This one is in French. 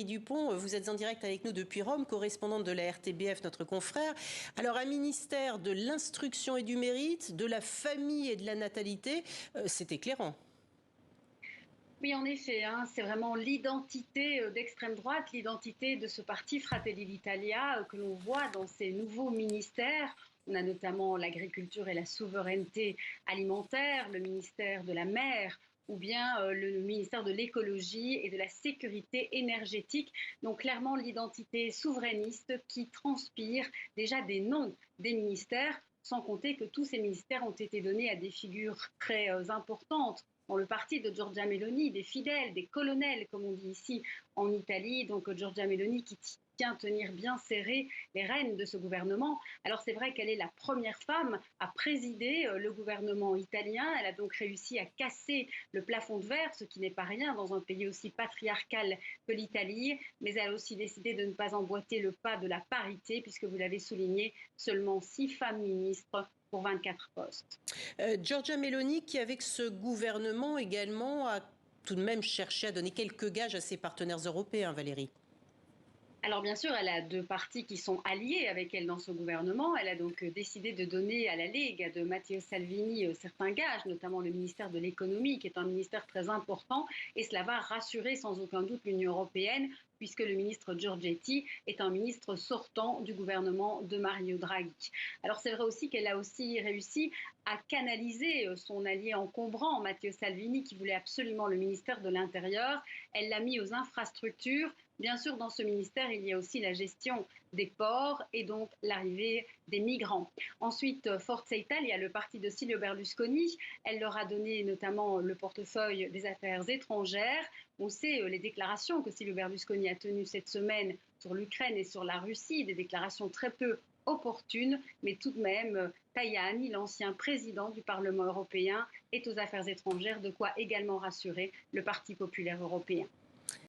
Dupont, vous êtes en direct avec nous depuis Rome, correspondante de la RTBF, notre confrère. Alors, un ministère de l'instruction et du mérite, de la famille et de la natalité, c'est éclairant. Oui, en effet, c'est vraiment l'identité d'extrême droite, l'identité de ce parti Fratelli d'Italia que l'on voit dans ces nouveaux ministères. On a notamment l'agriculture et la souveraineté alimentaire, le ministère de la mer ou bien le ministère de l'écologie et de la sécurité énergétique. Donc clairement l'identité souverainiste qui transpire déjà des noms des ministères, sans compter que tous ces ministères ont été donnés à des figures très importantes dans le parti de Giorgia Meloni, des fidèles, des colonels, comme on dit ici en Italie. Donc Giorgia Meloni qui tient à tenir bien serré les rênes de ce gouvernement. Alors c'est vrai qu'elle est la première femme à présider le gouvernement italien. Elle a donc réussi à casser le plafond de verre, ce qui n'est pas rien dans un pays aussi patriarcal que l'Italie. Mais elle a aussi décidé de ne pas emboîter le pas de la parité, puisque vous l'avez souligné, seulement 6 femmes ministres pour 24 postes. Giorgia Meloni, qui avec ce gouvernement également a tout de même cherché à donner quelques gages à ses partenaires européens, Valérie. Alors bien sûr, elle a deux partis qui sont alliés avec elle dans ce gouvernement. Elle a donc décidé de donner à la Lega de Matteo Salvini certains gages, notamment le ministère de l'économie, qui est un ministère très important. Et cela va rassurer sans aucun doute l'Union européenne, puisque le ministre Giorgetti est un ministre sortant du gouvernement de Mario Draghi. Alors c'est vrai aussi qu'elle a aussi réussi à canaliser son allié encombrant, Matteo Salvini, qui voulait absolument le ministère de l'Intérieur. Elle l'a mis aux infrastructures. Bien sûr, dans ce ministère, il y a aussi la gestion des ports et donc l'arrivée des migrants. Ensuite, Forza Italia, le parti de Silvio Berlusconi, elle leur a donné notamment le portefeuille des affaires étrangères. On sait les déclarations que Silvio Berlusconi a tenues cette semaine sur l'Ukraine et sur la Russie, des déclarations très peu opportunes, mais tout de même, Tajani, l'ancien président du Parlement européen, est aux affaires étrangères, de quoi également rassurer le Parti populaire européen.